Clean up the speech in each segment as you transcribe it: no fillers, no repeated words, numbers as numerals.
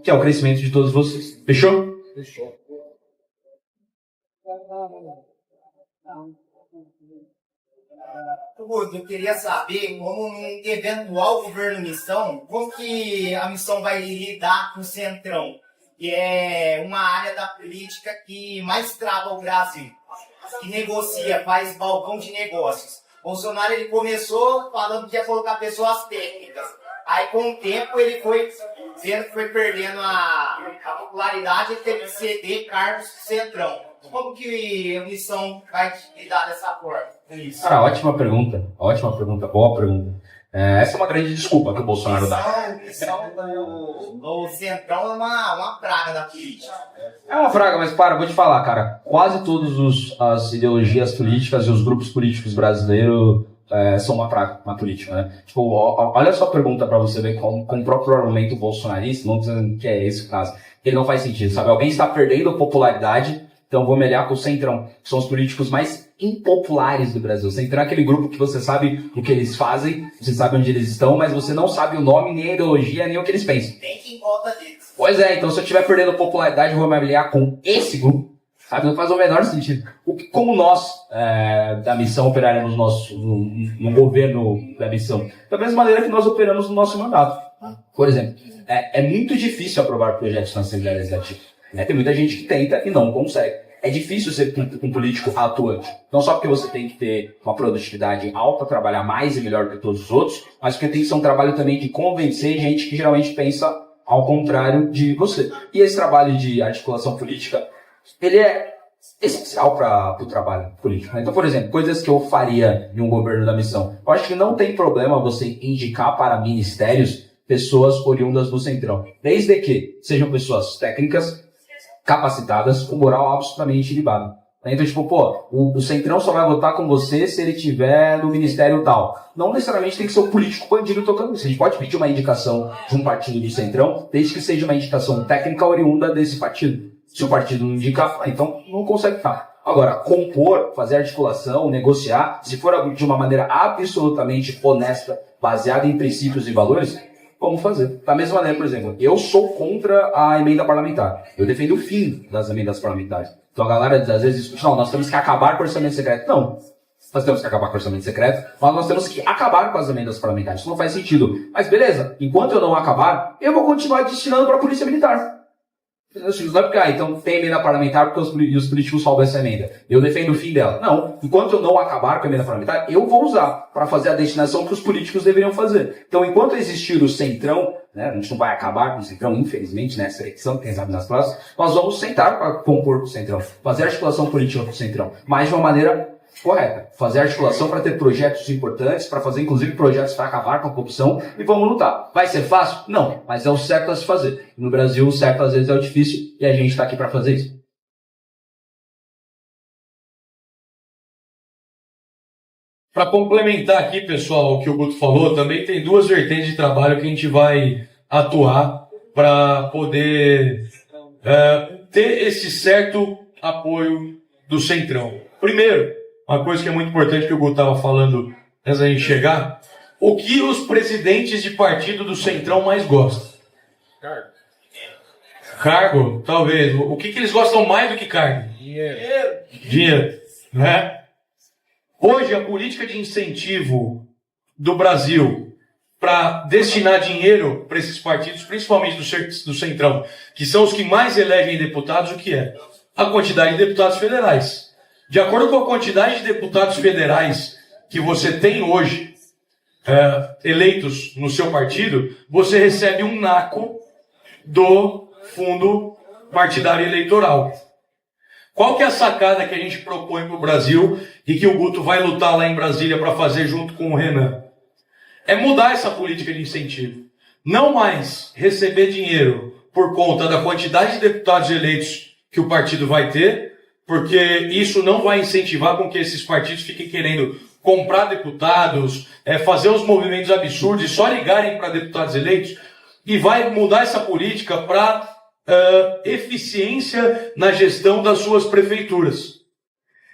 que é o crescimento de todos vocês. Fechou? Fechou. Eu queria saber, como um eventual governo missão, como que a missão vai lidar com o Centrão, que é uma área da política que mais trava o Brasil, que negocia, faz balcão de negócios. Bolsonaro ele começou falando que ia colocar pessoas técnicas. Aí com o tempo ele foi vendo que foi perdendo a popularidade e teve que ceder cargos do Centrão. Como que a missão vai lidar dessa forma? Isso. Cara, ótima pergunta, boa pergunta. Essa é uma grande desculpa que o Bolsonaro dá. O Centrão é uma praga da política. É uma praga, mas vou te falar, cara. Quase todas as ideologias políticas e os grupos políticos brasileiros são uma praga na política, né? Tipo, olha só a pergunta pra você ver com o próprio argumento bolsonarista, não dizendo que é esse o caso. Ele não faz sentido, sabe? Alguém está perdendo popularidade, então vou me aliar com o Centrão, que são os políticos mais impopulares do Brasil. O Centrão é aquele grupo que você sabe o que eles fazem, você sabe onde eles estão, mas você não sabe o nome, nem a ideologia, nem o que eles pensam. Tem que ir em volta deles. Pois é, então se eu estiver perdendo popularidade, eu vou me aliar com esse grupo, sabe? Não faz o menor sentido. Como nós, da missão, operaremos no governo da missão? Da mesma maneira que nós operamos no nosso mandato. Por exemplo, é muito difícil aprovar projetos na Assembleia Legislativa. Tem muita gente que tenta e não consegue. É difícil ser um político atuante. Não só porque você tem que ter uma produtividade alta, trabalhar mais e melhor que todos os outros, mas porque tem que ser um trabalho também de convencer gente que geralmente pensa ao contrário de você. E esse trabalho de articulação política, ele é essencial para o trabalho político. Então, por exemplo, coisas que eu faria em um governo da missão. Eu acho que não tem problema você indicar para ministérios pessoas oriundas do Centrão. Desde que sejam pessoas técnicas, capacitadas, com moral absolutamente ilibada. Então, tipo, o Centrão só vai votar com você se ele estiver no ministério tal. Não necessariamente tem que ser um político bandido tocando isso. A gente pode pedir uma indicação de um partido do Centrão, desde que seja uma indicação técnica oriunda desse partido. Se o partido não indicar, então não consegue estar. Agora, compor, fazer articulação, negociar, se for de uma maneira absolutamente honesta, baseada em princípios e valores, vamos fazer. Da mesma maneira, por exemplo, eu sou contra a emenda parlamentar. Eu defendo o fim das emendas parlamentares. Então a galera às vezes discute, não, nós temos que acabar com o orçamento secreto. Não, nós temos que acabar com o orçamento secreto, mas nós temos que acabar com as emendas parlamentares. Isso não faz sentido. Mas beleza, enquanto eu não acabar, eu vou continuar destinando para a polícia militar. Não é porque, então tem emenda parlamentar porque os políticos roubam essa emenda. Eu defendo o fim dela. Não, enquanto eu não acabar com a emenda parlamentar, eu vou usar para fazer a destinação que os políticos deveriam fazer. Então, enquanto existir o Centrão, né, a gente não vai acabar com o Centrão, infelizmente, né, essa eleição, quem sabe nas próximas, nós vamos sentar para compor com o Centrão, fazer articulação política com o Centrão, mas de uma maneira correta. Fazer articulação para ter projetos importantes, para fazer inclusive projetos para acabar com a corrupção e vamos lutar. Vai ser fácil? Não, mas é o certo a se fazer. No Brasil, o certo às vezes é o difícil e a gente está aqui para fazer isso. Para complementar aqui, pessoal, o que o Guto falou, também tem duas vertentes de trabalho que a gente vai atuar para poder ter esse certo apoio do Centrão. Primeiro, uma coisa que é muito importante que o Guto estava falando antes da gente chegar, o que os presidentes de partido do Centrão mais gostam? Cargo. Cargo, talvez. O que eles gostam mais do que cargo? Dinheiro. Né? Hoje, a política de incentivo do Brasil para destinar dinheiro para esses partidos, principalmente do Centrão, que são os que mais elegem deputados, o que é? A quantidade de deputados federais. De acordo com a quantidade de deputados federais que você tem hoje, eleitos no seu partido, você recebe um naco do fundo partidário eleitoral. Qual que é a sacada que a gente propõe para o Brasil e que o Guto vai lutar lá em Brasília para fazer junto com o Renan? É mudar essa política de incentivo. Não mais receber dinheiro por conta da quantidade de deputados eleitos que o partido vai ter, porque isso não vai incentivar com que esses partidos fiquem querendo comprar deputados, fazer uns movimentos absurdos e só ligarem para deputados eleitos, e vai mudar essa política para eficiência na gestão das suas prefeituras.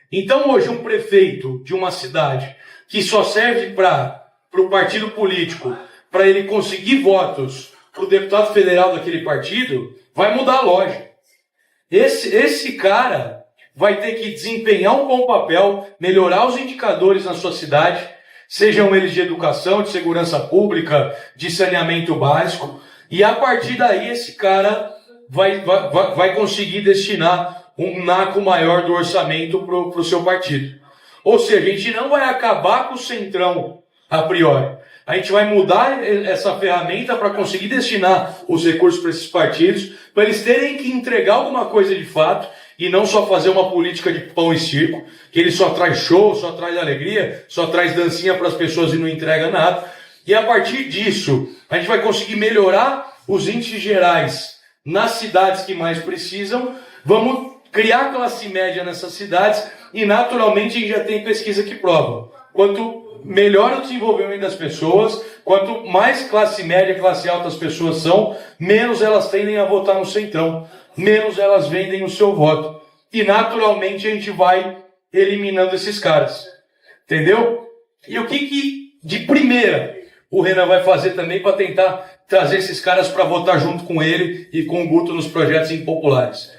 Então hoje um prefeito de uma cidade que só serve para o partido político, para ele conseguir votos para o deputado federal daquele partido, vai mudar a lógica. Esse cara vai ter que desempenhar um bom papel, melhorar os indicadores na sua cidade, sejam eles de educação, de segurança pública, de saneamento básico, e a partir daí esse cara vai conseguir destinar um naco maior do orçamento para o seu partido. Ou seja, a gente não vai acabar com o Centrão a priori. A gente vai mudar essa ferramenta para conseguir destinar os recursos para esses partidos, para eles terem que entregar alguma coisa de fato e não só fazer uma política de pão e circo, que ele só traz show, só traz alegria, só traz dancinha para as pessoas e não entrega nada. E a partir disso, a gente vai conseguir melhorar os índices gerais nas cidades que mais precisam, vamos criar classe média nessas cidades e naturalmente a gente já tem pesquisa que prova. Quanto melhor o desenvolvimento das pessoas, quanto mais classe média, classe alta as pessoas são, menos elas tendem a votar no Centrão, menos elas vendem o seu voto. E naturalmente a gente vai eliminando esses caras. Entendeu? E o que de primeira o Renan vai fazer também para tentar trazer esses caras para votar junto com ele e com o Guto nos projetos impopulares?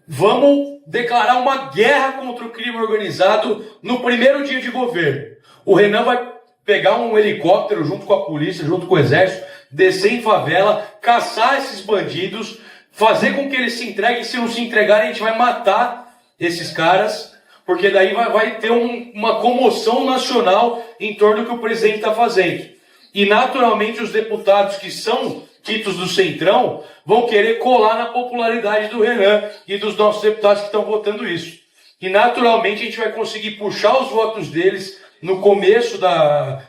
Vamos declarar uma guerra contra o crime organizado no primeiro dia de governo. O Renan vai pegar um helicóptero junto com a polícia, junto com o exército, descer em favela, caçar esses bandidos, fazer com que eles se entreguem. Se não se entregarem, a gente vai matar esses caras, porque daí vai ter uma comoção nacional em torno do que o presidente está fazendo. E naturalmente os deputados que são títulos do Centrão vão querer colar na popularidade do Renan e dos nossos deputados que estão votando isso. E naturalmente a gente vai conseguir puxar os votos deles no começo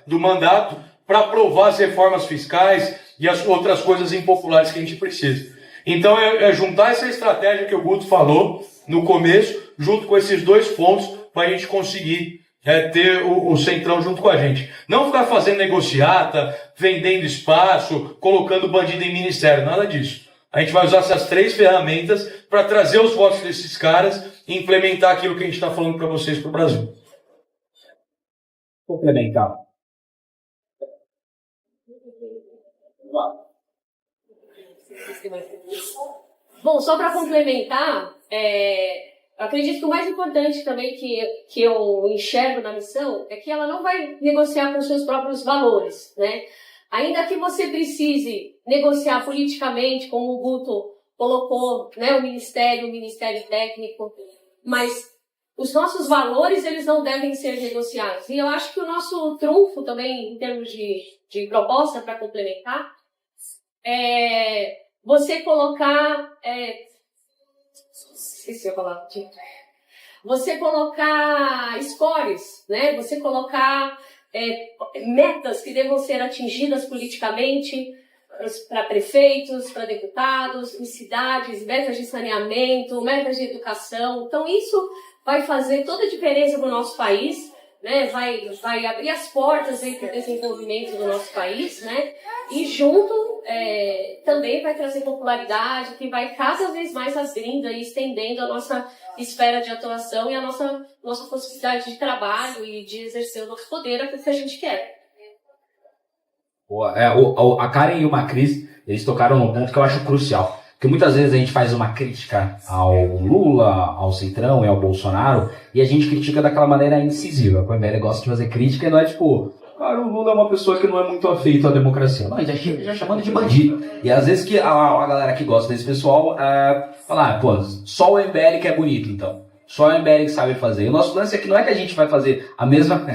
do mandato para aprovar as reformas fiscais e as outras coisas impopulares que a gente precisa. Então é juntar essa estratégia que o Guto falou no começo, junto com esses dois pontos, para a gente conseguir ter o Centrão junto com a gente. Não ficar fazendo negociata, vendendo espaço, colocando bandido em ministério, nada disso. A gente vai usar essas três ferramentas para trazer os votos desses caras e implementar aquilo que a gente está falando para vocês para o Brasil. Complementar. Bom, só para complementar, acredito que o mais importante também que eu enxergo na missão é que ela não vai negociar com seus próprios valores, né? Ainda que você precise negociar politicamente, como o Guto colocou, né, o Ministério Técnico, mas os nossos valores, eles não devem ser negociados. E eu acho que o nosso trunfo também, em termos de proposta para complementar, é você colocar... esqueci a palavra. Você colocar scores, né? Você colocar metas que devam ser atingidas politicamente para prefeitos, para deputados, em cidades, metas de saneamento, metas de educação. Então, isso vai fazer toda a diferença no nosso país, né? Vai abrir as portas para o desenvolvimento do nosso país, né? E junto também vai trazer popularidade, que vai cada vez mais abrindo e estendendo a nossa esfera de atuação e a nossa possibilidade de trabalho e de exercer o nosso poder, aquilo que a gente quer. A Karen e o Macris, eles tocaram num ponto que eu acho crucial. Porque muitas vezes a gente faz uma crítica ao Lula, ao Centrão e ao Bolsonaro, e a gente critica daquela maneira incisiva. O MBL gosta de fazer crítica e não é tipo, cara, o Lula é uma pessoa que não é muito afeito à democracia. Não, a gente já chamando de bandido. E às vezes que a galera que gosta desse pessoal fala, pô, só o MBL que é bonito, então. Só o MBL que sabe fazer. E o nosso lance é que não é que a gente vai fazer a mesma...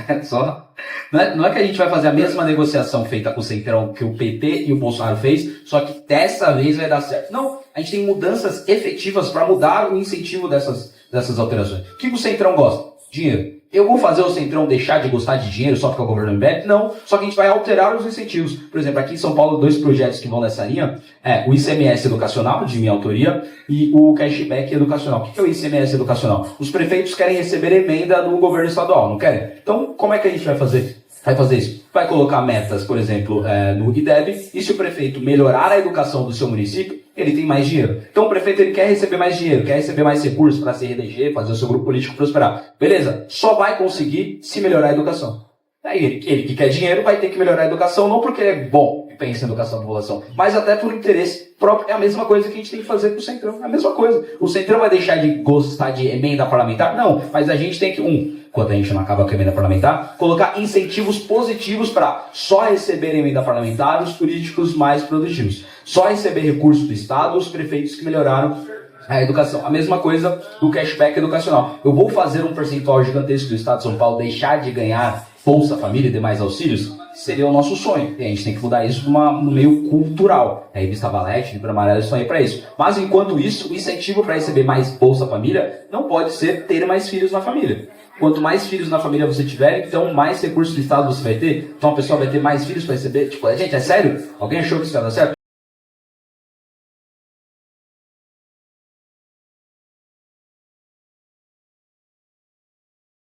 Não é que a gente vai fazer a mesma negociação feita com o Centrão que o PT e o Bolsonaro fez, só que dessa vez vai dar certo. Não, a gente tem mudanças efetivas para mudar o incentivo dessas alterações. O que o Centrão gosta? Dinheiro. Eu vou fazer o Centrão deixar de gostar de dinheiro só porque é o governo MBL? Não, só que a gente vai alterar os incentivos. Por exemplo, aqui em São Paulo, 2 projetos que vão nessa linha é o ICMS educacional, de minha autoria, e o cashback educacional. O que é o ICMS educacional? Os prefeitos querem receber emenda do governo estadual, não querem? Então, como é que a gente vai fazer? Vai fazer isso? Vai colocar metas, por exemplo, no IDEB, e se o prefeito melhorar a educação do seu município, ele tem mais dinheiro. Então o prefeito ele quer receber mais dinheiro, quer receber mais recursos para se reeleger, fazer o seu grupo político prosperar. Beleza, só vai conseguir se melhorar a educação. Aí ele que quer dinheiro vai ter que melhorar a educação, não porque é bom e pensa em educação da população, mas até por interesse próprio. É a mesma coisa que a gente tem que fazer com o Centrão. É a mesma coisa. O Centrão vai deixar de gostar de emenda parlamentar? Não, mas a gente tem que, enquanto a gente não acaba com a emenda parlamentar, colocar incentivos positivos para só receber emenda parlamentar os políticos mais produtivos. Só receber recursos do Estado os prefeitos que melhoraram a educação. A mesma coisa do cashback educacional. Eu vou fazer um percentual gigantesco do Estado de São Paulo deixar de ganhar Bolsa Família e demais auxílios? Seria o nosso sonho. E a gente tem que mudar isso no meio cultural. A revista Valete, Livro Amarelo, estão aí para isso. Mas enquanto isso, o incentivo para receber mais Bolsa Família não pode ser ter mais filhos na família. Quanto mais filhos na família você tiver, então mais recursos do Estado você vai ter. Então a pessoa vai ter mais filhos para receber. Tipo, gente, é sério? Alguém achou que isso ia dar certo?